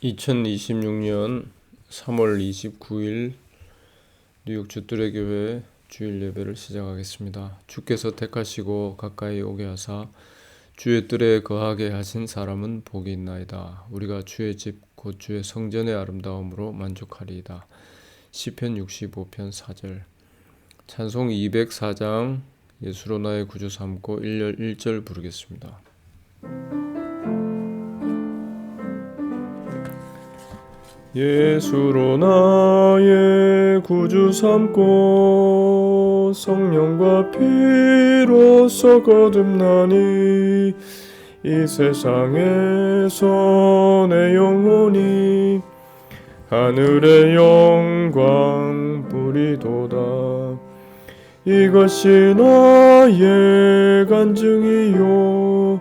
2026년 3월 29일 뉴욕 주뜰의 교회 주일 예배를 시작하겠습니다. 주께서 택하시고 가까이 오게 하사 주의 뜰에 거하게 하신 사람은 복이 있나이다. 우리가 주의 집 곧 주의 성전의 아름다움으로 만족하리이다. 시편 65편 4절. 찬송 204장 예수로 나의 구주 삼고 1절 부르겠습니다. 예수로 나의 구주 삼고 성령과 피로써 거듭나니 이 세상에서 내 영혼이 하늘의 영광 부리도다. 이것이 나의 간증이요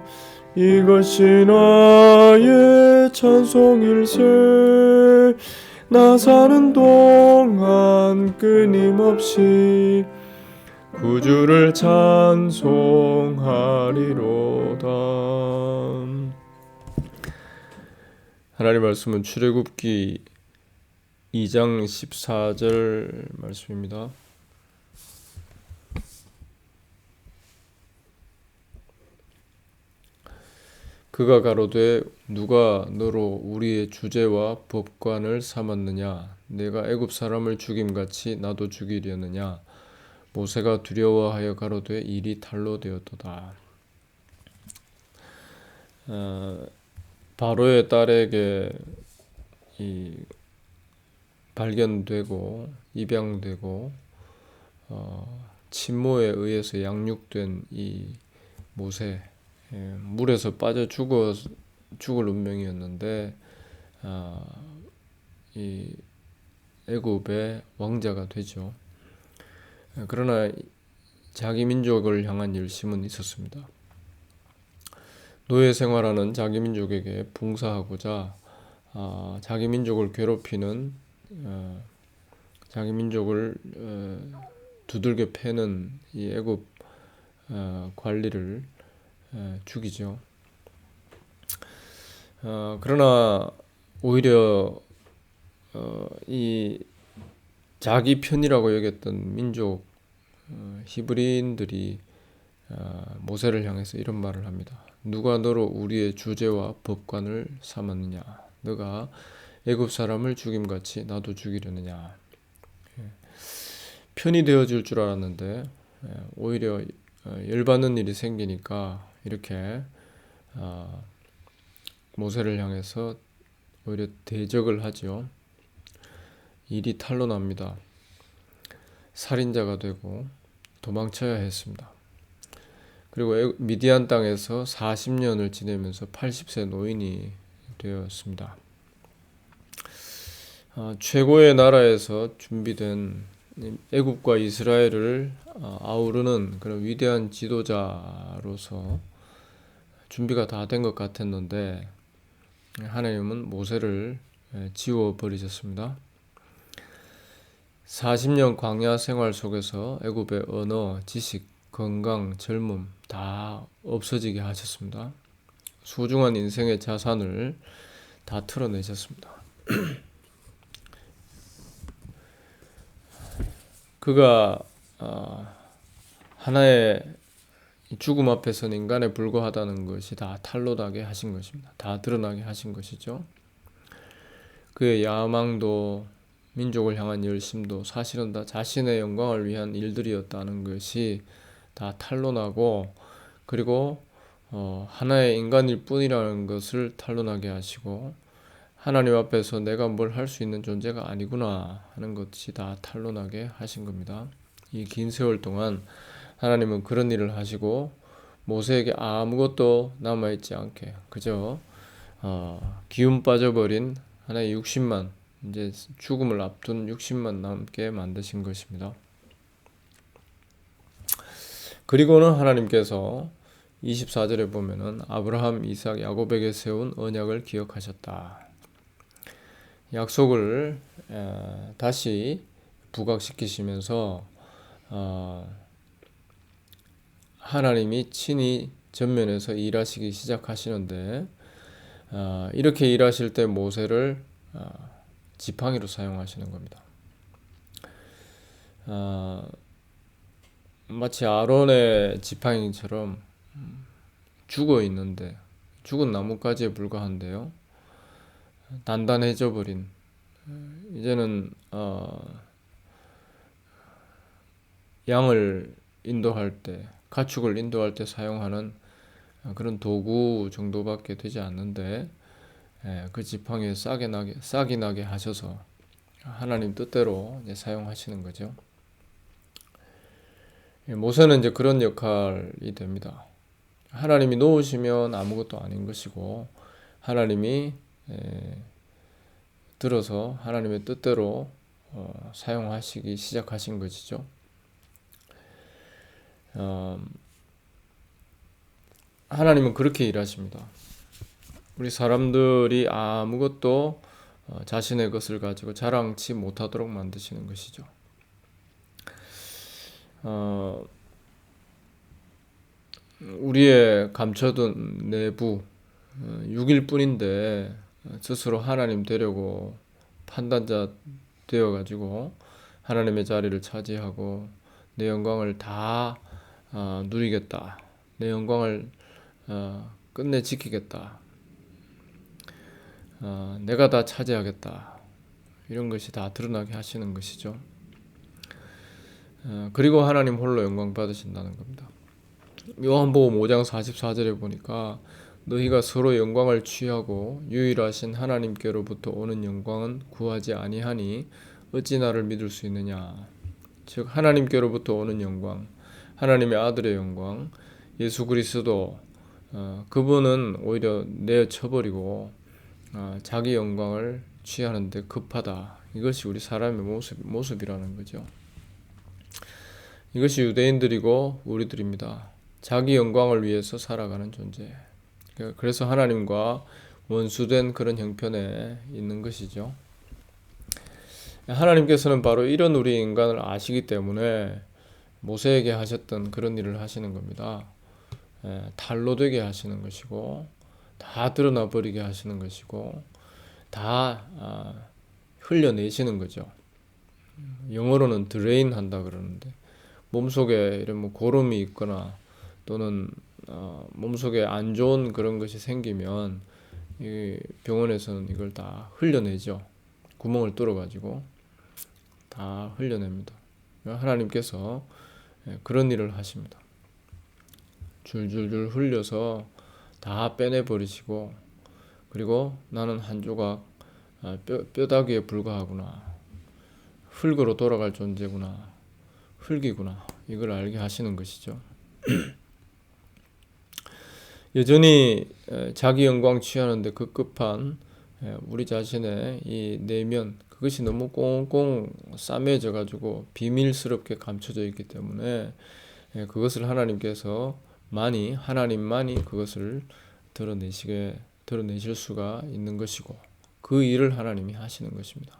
이것이 나의 찬송일세. 나 사는 동안 끊임없이 구주를 찬송하리로다. 하나님 말씀은 출애굽기 2장 14절 말씀입니다. 그가 가로되 누가 너로 우리의 주제와 법관을 삼았느냐? 내가 애굽 사람을 죽임같이 나도 죽이려느냐? 모세가 두려워하여 가로되 일이 탈로 되었도다. 바로의 딸에게 발견되고 입양되고 친모에 의해서 양육된 이 모세, 물에서 빠져 죽을 운명이었는데 이 애굽의 왕자가 되죠. 그러나 자기 민족을 향한 열심은 있었습니다. 노예 생활하는 자기 민족에게 봉사하고자 자기 민족을 괴롭히는 자기 민족을 두들겨 패는 이 애굽 관리를 죽이죠. 그러나 오히려 이 자기 편이라고 여겼던 민족 히브리인들이 모세를 향해서 이런 말을 합니다. 누가 너로 우리의 주제와 법관을 삼았느냐? 너가 애굽 사람을 죽임같이 나도 죽이려느냐? 편이 되어줄 줄 알았는데 오히려 열받는 일이 생기니까 이렇게 모세를 향해서 오히려 대적을 하죠. 일이 탄로 납니다. 살인자가 되고 도망쳐야 했습니다. 그리고 미디안 땅에서 40년을 지내면서 80세 노인이 되었습니다. 최고의 나라에서 준비된 애굽과 이스라엘을 아우르는 그런 위대한 지도자로서 준비가 다 된 것 같았는데 하나님은 모세를 지워버리셨습니다. 40년 광야 생활 속에서 애굽의 언어, 지식, 건강, 젊음 다 없어지게 하셨습니다. 소중한 인생의 자산을 다 털어내셨습니다. 그가 하나의 죽음 앞에서는 인간에 불과하다는 것이 다 탄로나게 하신 것입니다. 다 드러나게 하신 것이죠. 그의 야망도 민족을 향한 열심도 사실은 다 자신의 영광을 위한 일들이었다는 것이 다 탄로나고 그리고 하나의 인간일 뿐이라는 것을 탄로나게 하시고 하나님 앞에서 내가 뭘 할 수 있는 존재가 아니구나 하는 것이 다 탄로나게 하신 겁니다. 이 긴 세월 동안 하나님은 그런 일을 하시고 모세에게 아무것도 남아있지 않게 그저 기운 빠져버린 하나의 60만 이제 죽음을 앞둔 60만 남게 만드신 것입니다. 그리고는 하나님께서 24절에 보면은 아브라함, 이삭, 야곱에게 세운 언약을 기억하셨다. 약속을 다시 부각시키시면서 하나님이 친히 전면에서 일하시기 시작하시는데 이렇게 일하실 때 모세를 지팡이로 사용하시는 겁니다. 마치 아론의 지팡이처럼 죽어 있는데, 죽은 나뭇가지에 불과한데요. 단단해져 버린, 이제는 양을 인도할 때, 가축을 인도할 때 사용하는 그런 도구 정도밖에 되지 않는데, 그 지팡이에 싹이 나게 하셔서 하나님 뜻대로 이제 사용하시는 거죠. 모세는 이제 그런 역할이 됩니다. 하나님이 놓으시면 아무것도 아닌 것이고, 하나님이 들어서 하나님의 뜻대로 사용하시기 시작하신 것이죠. 하나님은 그렇게 일하십니다. 우리 사람들이 아무것도 자신의 것을 가지고 자랑치 못하도록 만드시는 것이죠. 우리의 감춰둔 내부 6일 뿐인데 스스로 하나님 되려고 판단자 되어가지고 하나님의 자리를 차지하고 내 영광을 다 누리겠다. 내 영광을 끝내 지키겠다. 내가 다 차지하겠다. 이런 것이 다 드러나게 하시는 것이죠. 그리고 하나님 홀로 영광 받으신다는 겁니다. 요한복음 5장 44절에 보니까 너희가 서로 영광을 취하고 유일하신 하나님께로부터 오는 영광은 구하지 아니하니 어찌 나를 믿을 수 있느냐. 즉 하나님께로부터 오는 영광, 하나님의 아들의 영광, 예수 그리스도 그분은 오히려 내쳐버리고 자기 영광을 취하는데 급하다. 이것이 우리 사람의 모습이라는 거죠. 이것이 유대인들이고 우리들입니다. 자기 영광을 위해서 살아가는 존재. 그래서 하나님과 원수된 그런 형편에 있는 것이죠. 하나님께서는 바로 이런 우리 인간을 아시기 때문에 모세에게 하셨던 그런 일을 하시는 겁니다. 탈로 되게 하시는 것이고 다 드러나 버리게 하시는 것이고 다 흘려내시는 거죠. 영어로는 드레인 한다 그러는데 몸속에 이런 뭐 고름이 있거나 또는 몸속에 안 좋은 그런 것이 생기면 이 병원에서는 이걸 다 흘려내죠. 구멍을 뚫어가지고 다 흘려냅니다. 하나님께서 그런 일을 하십니다. 줄줄줄 흘려서 다 빼내버리시고 그리고 나는 한 조각 뼈다귀에 불과하구나. 흙으로 돌아갈 존재구나. 흙이구나. 이걸 알게 하시는 것이죠. 여전히 자기 영광 취하는데 급급한 우리 자신의 이 내면 그것이 너무 꽁꽁 싸매져 가지고 비밀스럽게 감춰져 있기 때문에 그것을 하나님만이 그것을 드러내실 수가 있는 것이고 그 일을 하나님이 하시는 것입니다.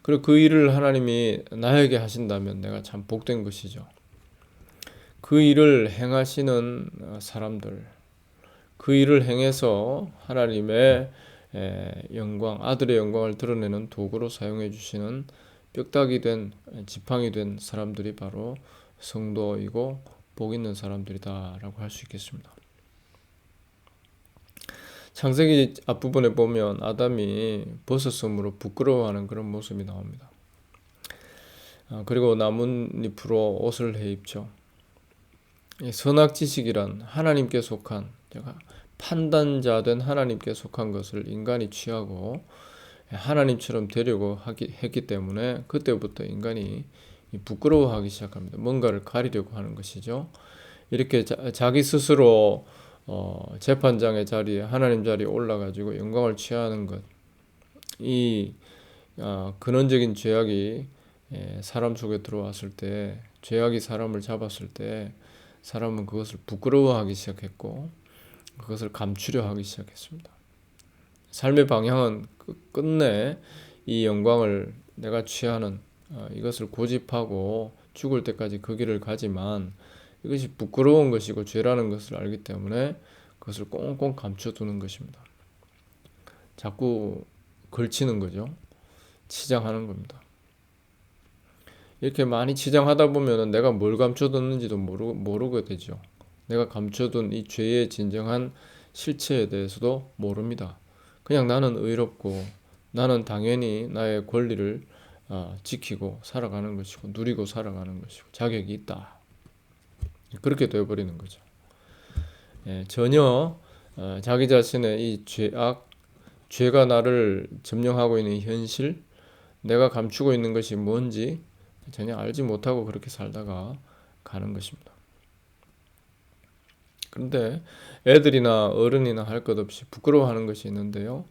그리고 그 일을 하나님이 나에게 하신다면 내가 참 복된 것이죠. 그 일을 행하시는 사람들, 그 일을 행해서 하나님의 영광, 아들의 영광을 드러내는 도구로 사용해 주시는 뼈다귀 된, 지팡이 된 사람들이 바로 성도이고 복 있는 사람들이다라고 할 수 있겠습니다. 창세기 앞부분에 보면 아담이 버섯섬으로 부끄러워하는 그런 모습이 나옵니다. 그리고 나뭇잎으로 옷을 해입죠. 선악지식이란 하나님께 속한, 판단자 된 하나님께 속한 것을 인간이 취하고 하나님처럼 되려고 했기 때문에 그때부터 인간이 부끄러워하기 시작합니다. 뭔가를 가리려고 하는 것이죠. 이렇게 자기 스스로 재판장의 자리에 하나님 자리에 올라가지고 영광을 취하는 것, 이 근원적인 죄악이 사람 속에 들어왔을 때, 죄악이 사람을 잡았을 때 사람은 그것을 부끄러워하기 시작했고 그것을 감추려 하기 시작했습니다. 삶의 방향은 끝내 이 영광을 내가 취하는 이것을 고집하고 죽을 때까지 그 길을 가지만 이것이 부끄러운 것이고 죄라는 것을 알기 때문에 그것을 꽁꽁 감춰두는 것입니다. 자꾸 걸치는 거죠. 치장하는 겁니다. 이렇게 많이 치장하다 보면은 내가 뭘 감춰뒀는지도 모르게 되죠. 내가 감춰둔 이 죄의 진정한 실체에 대해서도 모릅니다. 그냥 나는 의롭고 나는 당연히 나의 권리를 지키고 살아가는 것이고 누리고 살아가는 것이고 자격이 있다. 그렇게 되어버리는 거죠. 전혀 자기 자신의 이 죄가 나를 점령하고 있는 현실, 내가 감추고 있는 것이 뭔지 전혀 알지 못하고 그렇게 살다가 가는 것입니다. 그런데 애들이나 어른이나 할 것 없이 부끄러워하는 것이 있는데요.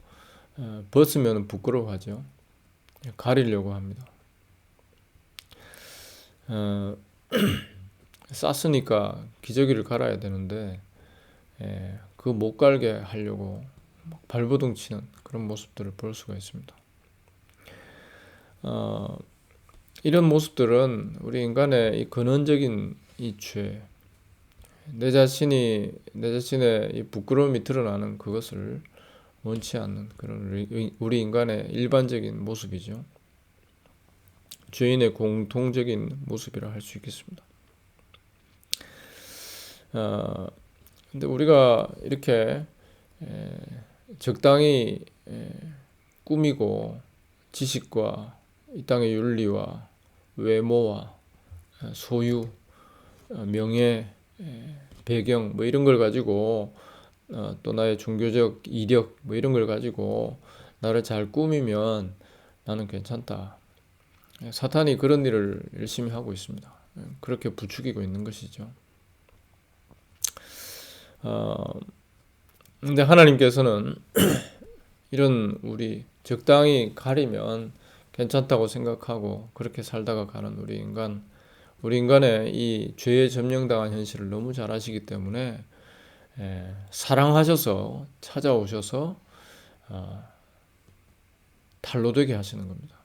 벗으면 부끄러워하죠. 가리려고 합니다. 쌌으니까 기저귀를 갈아야 되는데 그 못 갈게 하려고 발버둥 치는 그런 모습들을 볼 수가 있습니다. 이런 모습들은 우리 인간의 이 근원적인 이 죄, 내 자신의 이 부끄러움이 드러나는 그것을 원치 않는 그런 우리 인간의 일반적인 모습이죠. 죄인의 공통적인 모습이라 할 수 있겠습니다. 근데 우리가 이렇게 적당히 꾸미고 지식과 이 땅의 윤리와 외모와 소유, 명예, 배경 뭐 이런 걸 가지고 또 나의 종교적 이력 뭐 이런 걸 가지고 나를 잘 꾸미면 나는 괜찮다. 사탄이 그런 일을 열심히 하고 있습니다. 그렇게 부추기고 있는 것이죠. 근데 하나님께서는 이런 우리 적당히 가리면 괜찮다고 생각하고 그렇게 살다가 가는 우리 인간의 이 죄에 점령당한 현실을 너무 잘 아시기 때문에 사랑하셔서 찾아오셔서 탈로 되게 하시는 겁니다.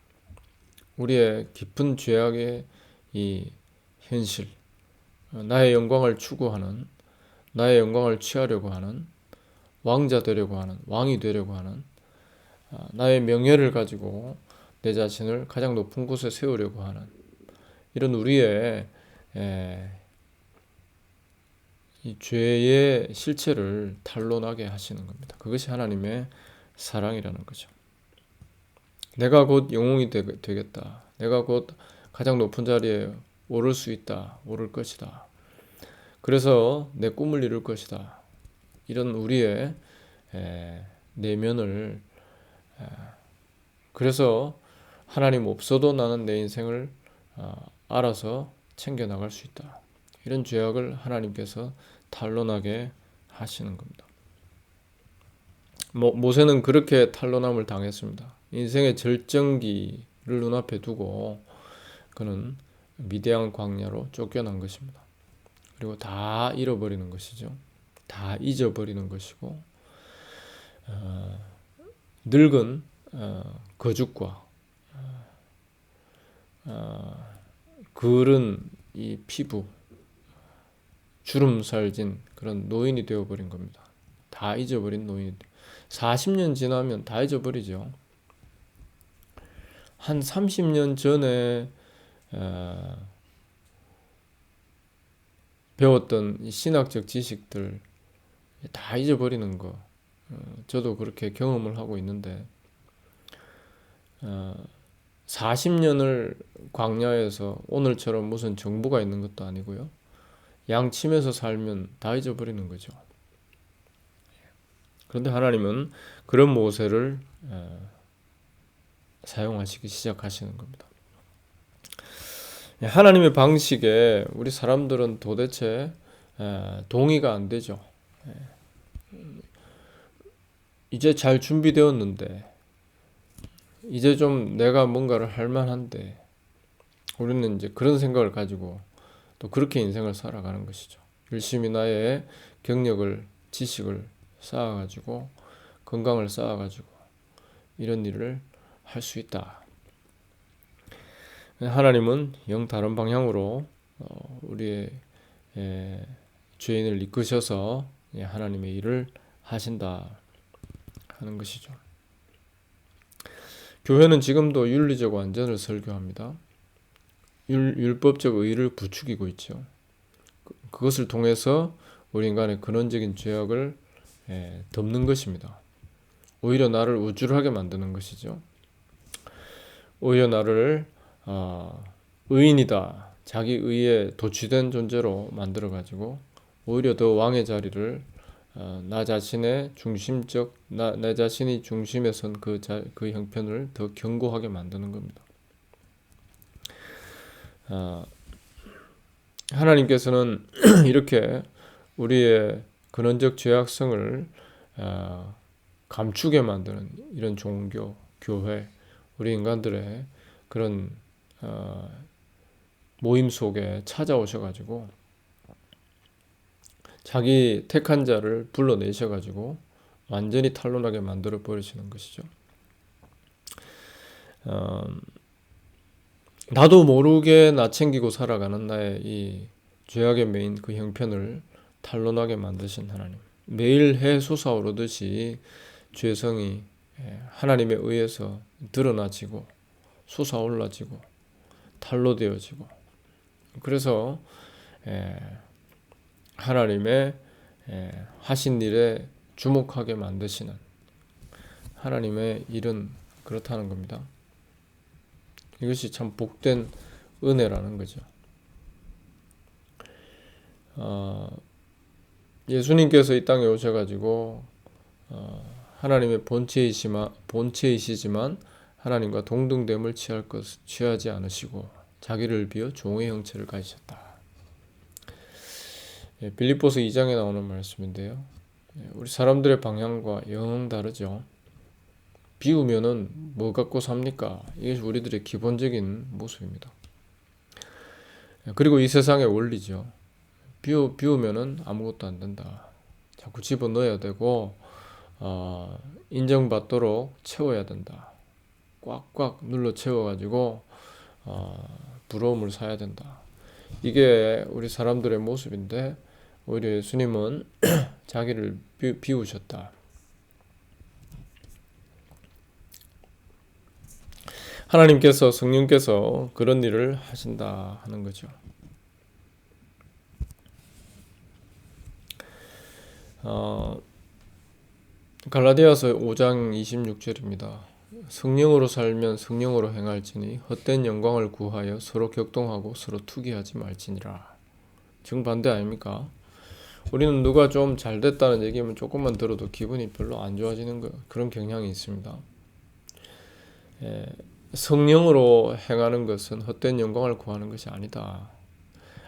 우리의 깊은 죄악의 이 현실, 나의 영광을 추구하는, 나의 영광을 취하려고 하는, 왕자 되려고 하는, 왕이 되려고 하는, 나의 명예를 가지고 내 자신을 가장 높은 곳에 세우려고 하는 이런 우리의 이 죄의 실체를 탄로나게 하시는 겁니다. 그것이 하나님의 사랑이라는 거죠. 내가 곧 영웅이 되겠다. 내가 곧 가장 높은 자리에 오를 수 있다. 오를 것이다. 그래서 내 꿈을 이룰 것이다. 이런 우리의 내면을 그래서 하나님 없어도 나는 내 인생을 알아서 챙겨나갈 수 있다. 이런 죄악을 하나님께서 탄로나게 하시는 겁니다. 모세는 그렇게 탄로남을 당했습니다. 인생의 절정기를 눈앞에 두고 그는 미디안 광야로 쫓겨난 것입니다. 그리고 다 잃어버리는 것이죠. 다 잊어버리는 것이고 늙은 거죽과 그른 이 피부 주름살진 그런 노인이 되어버린 겁니다. 다 잊어버린 노인이 40년 지나면 다 잊어버리죠. 한 30년 전에 배웠던 신학적 지식들 다 잊어버리는 거 저도 그렇게 경험을 하고 있는데 40년을 광야에서 오늘처럼 무슨 정보가 있는 것도 아니고요. 양침에서 살면 다 잊어버리는 거죠. 그런데 하나님은 그런 모세를 사용하시기 시작하시는 겁니다. 하나님의 방식에 우리 사람들은 도대체 동의가 안 되죠. 이제 잘 준비되었는데 이제 좀 내가 뭔가를 할 만한데 우리는 이제 그런 생각을 가지고 또 그렇게 인생을 살아가는 것이죠. 열심히 나의 경력을 지식을 쌓아가지고 건강을 쌓아가지고 이런 일을 할 수 있다. 하나님은 영 다른 방향으로 우리의 죄인을 이끄셔서 하나님의 일을 하신다 하는 것이죠. 교회는 지금도 윤리적 완전을 설교합니다. 율법적 의를 부추기고 있죠. 그것을 통해서 우리 인간의 근원적인 죄악을 덮는 것입니다. 오히려 나를 우쭐하게 만드는 것이죠. 오히려 나를 의인이다, 자기 의에 도취된 존재로 만들어가지고 오히려 더 왕의 자리를 나 자신의 중심적, 내 자신이 중심에 선 그 형편을 더 견고하게 만드는 겁니다. 하나님께서는 이렇게 우리의 근원적 죄악성을 감추게 만드는 이런 종교, 교회, 우리 인간들의 그런 모임 속에 찾아오셔가지고 자기 택한 자를 불러내셔가지고 완전히 탄론하게 만들어 버리시는 것이죠. 나도 모르게 나 챙기고 살아가는 나의 이 죄악의 메인 그 형편을 탄론하게 만드신 하나님. 매일 해 솟아오르듯이 죄성이 하나님에 의해서 드러나지고 솟아올라지고 탄로되어지고, 그래서 하나님의 하신 일에 주목하게 만드시는 하나님의 일은 그렇다는 겁니다. 이것이 참 복된 은혜라는 거죠. 예수님께서 이 땅에 오셔가지고 하나님의 본체이시지만 하나님과 동등됨을 취하지 않으시고 자기를 비어 종의 형체를 가지셨다. 빌립보서 2장에 나오는 말씀인데요. 우리 사람들의 방향과 영 다르죠. 비우면은 뭐 갖고 삽니까? 이게 우리들의 기본적인 모습입니다. 그리고 이 세상의 원리죠. 비우면은 아무것도 안 된다. 자꾸 집어넣어야 되고 인정받도록 채워야 된다. 꽉꽉 눌러 채워가지고 부러움을 사야 된다. 이게 우리 사람들의 모습인데 오히려 예수님은 자기를 비우셨다. 하나님께서, 성령께서 그런 일을 하신다 하는 거죠. 갈라디아서 5장 26절입니다. 성령으로 살면 성령으로 행할지니 헛된 영광을 구하여 서로 격동하고 서로 투기하지 말지니라. 정반대 아닙니까? 우리는 누가 좀 잘됐다는 얘기면 조금만 들어도 기분이 별로 안 좋아지는 그런 경향이 있습니다. 성령으로 행하는 것은 헛된 영광을 구하는 것이 아니다.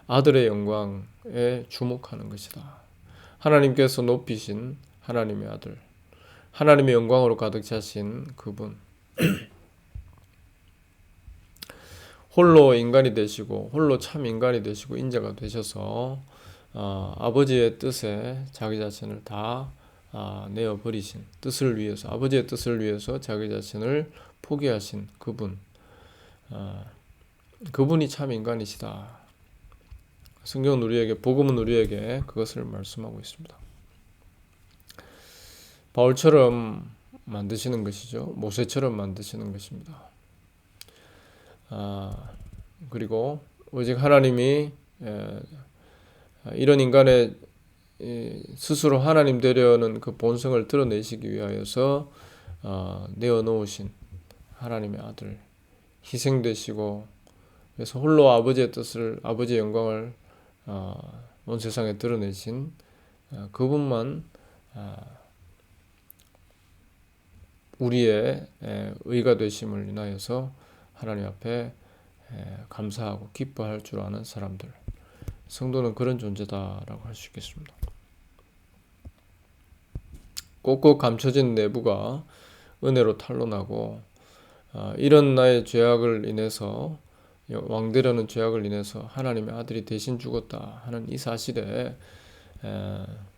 아들의 영광에 주목하는 것이다. 하나님께서 높이신 하나님의 아들, 하나님의 영광으로 가득 차신 그분, 홀로 인간이 되시고 홀로 참 인간이 되시고 인자가 되셔서 아버지의 뜻에 자기 자신을 다 내어버리신 뜻을 위해서, 아버지의 뜻을 위해서 자기 자신을 포기하신 그분, 그분이 참 인간이시다. 성경은 우리에게, 복음은 우리에게 그것을 말씀하고 있습니다. 바울처럼 만드시는 것이죠. 모세처럼 만드시는 것입니다. 그리고 오직 하나님이 이런 인간의 스스로 하나님 되려는 그 본성을 드러내시기 위하여서 내어놓으신 하나님의 아들, 희생되시고 그래서 홀로 아버지의 뜻을, 아버지의 영광을 온 세상에 드러내신 그분만 우리의 의가 되심을 인하여서 하나님 앞에 감사하고 기뻐할 줄 아는 사람들, 성도는 그런 존재다라고 할 수 있겠습니다. 꼭꼭 감춰진 내부가 은혜로 탄로나고 이런 나의 죄악을 인해서, 왕되려는 죄악을 인해서 하나님의 아들이 대신 죽었다 하는 이 사실에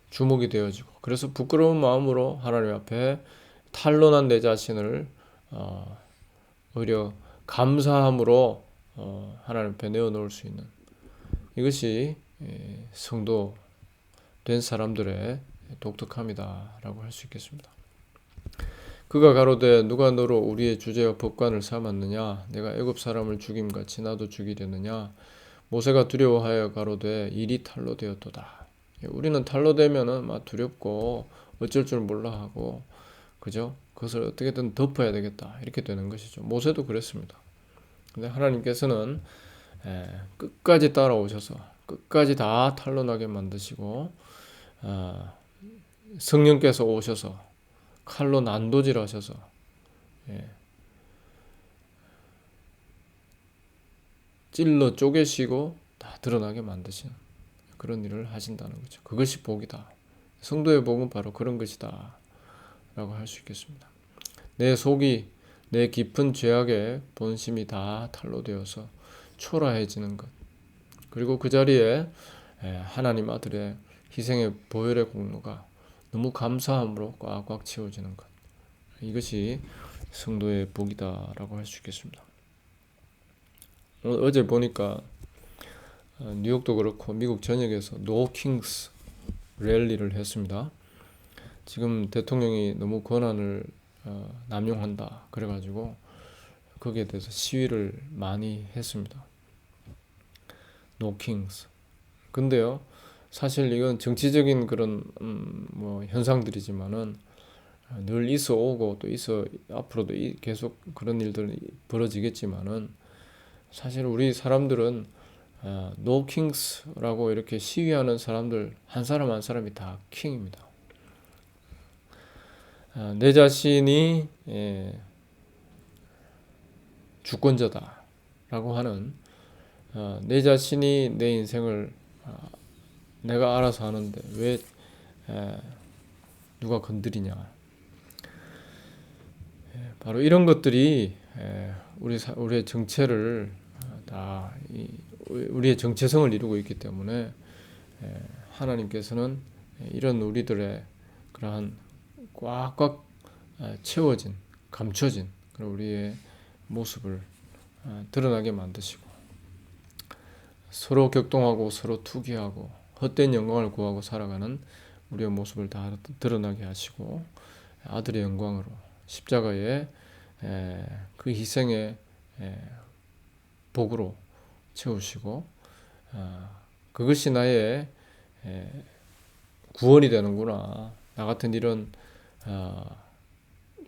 주목이 되어지고, 그래서 부끄러운 마음으로 하나님 앞에 탄로난 내 자신을 오히려 감사함으로 하나님 앞에 내어놓을 수 있는, 이것이 성도 된 사람들의 독특함이다 라고 할 수 있겠습니다. 그가 가로되 누가 너로 우리의 주제와 법관을 삼았느냐 내가 애굽 사람을 죽임같이 나도 죽이려느냐 모세가 두려워하여 가로되 일이 탈로 되었도다. 우리는 탈로 되면은 막 두렵고 어쩔 줄 몰라 하고 그죠? 그것을 어떻게든 덮어야 되겠다 이렇게 되는 것이죠. 모세도 그랬습니다. 근데 하나님께서는 끝까지 따라오셔서 끝까지 다 탄로나게 만드시고 성령께서 오셔서 칼로 난도질하셔서 찔러 쪼개시고 다 드러나게 만드시는 그런 일을 하신다는 거죠. 그것이 복이다. 성도의 복은 바로 그런 것이다 라고 할 수 있겠습니다. 내 속이 내 깊은 죄악의 본심이 다 탄로되어서 초라해지는 것, 그리고 그 자리에 하나님 아들의 희생의 보혈의 공로가 너무 감사함으로 꽉꽉 채워지는 것, 이것이 성도의 복이다라고 할 수 있겠습니다. 어제 보니까 뉴욕도 그렇고 미국 전역에서 노 킹스 랠리를 했습니다. 지금 대통령이 너무 권한을 남용한다 그래가지고 거기에 대해서 시위를 많이 했습니다. 노 킹스. 근데요, 사실 이건 정치적인 그런 뭐 현상들이지만은 늘 있어 오고 또 있어 앞으로도 계속 그런 일들이 벌어지겠지만은 사실 우리 사람들은 노 킹스라고 이렇게 시위하는 사람들 한 사람 한 사람이 다 킹입니다. 내 자신이 주권자다라고 하는 내 자신이 내 인생을 내가 알아서 하는데 왜 누가 건드리냐. 바로 이런 것들이 우리의 정체를 다 우리의 정체성을 이루고 있기 때문에 하나님께서는 이런 우리들의 그러한 꽉꽉 채워진 감춰진 그런 우리의 모습을 드러나게 만드시고 서로 격동하고 서로 투기하고 헛된 영광을 구하고 살아가는 우리의 모습을 다 드러나게 하시고 아들의 영광으로 십자가의 그 희생의 복으로 채우시고 그것이 나의 구원이 되는구나. 나 같은 이런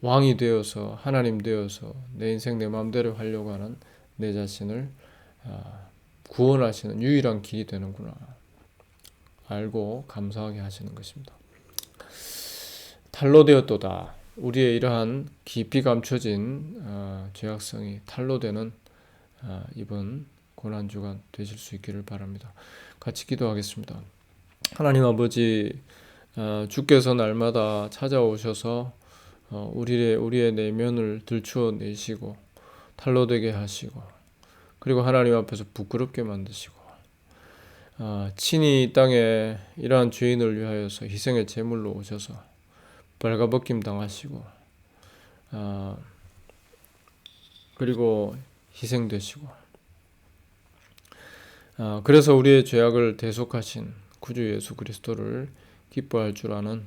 왕이 되어서 하나님 되어서 내 인생 내 마음대로 하려고 하는 내 자신을 구원하시는 유일한 길이 되는구나 알고 감사하게 하시는 것입니다. 탈로 되었도다. 우리의 이러한 깊이 감춰진 죄악성이 탈로되는 이번 고난주간 되실 수 있기를 바랍니다. 같이 기도하겠습니다. 하나님 아버지, 주께서 날마다 찾아오셔서 우리의 내면을 들추어 내시고 탈로되게 하시고 그리고 하나님 앞에서 부끄럽게 만드시고 친히 이 땅에 이러한 죄인을 위하여서 희생의 제물로 오셔서 발가벗김 당하시고 그리고 희생되시고 그래서 우리의 죄악을 대속하신 구주 예수 그리스도를 기뻐할 줄 아는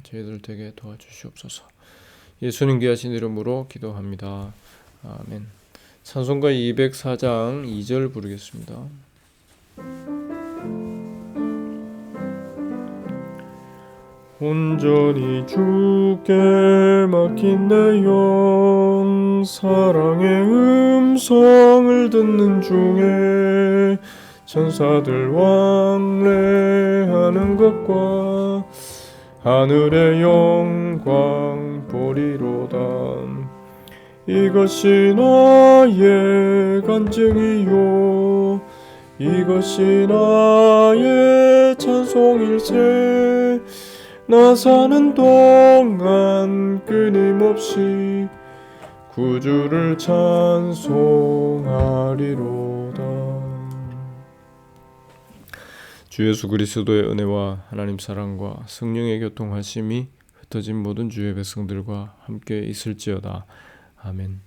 저희들 되게 도와주시옵소서. 예수님 귀하신 이름으로 기도합니다. 아멘. 찬송가 204장 2절 부르겠습니다. 온전히 주께 맡긴 내 영 사랑의 음성을 듣는 중에 천사들 왕래하는 것과 하늘의 영광 보리로다. 이것이 나의 간증이요 이것이 나의 찬송일세. 나 사는 동안 끊임없이 구주를 찬송하리로다. 주 예수 그리스도의 은혜와 하나님 사랑과 성령의 교통하심이 흩어진 모든 주의 백성들과 함께 있을지어다. 아멘.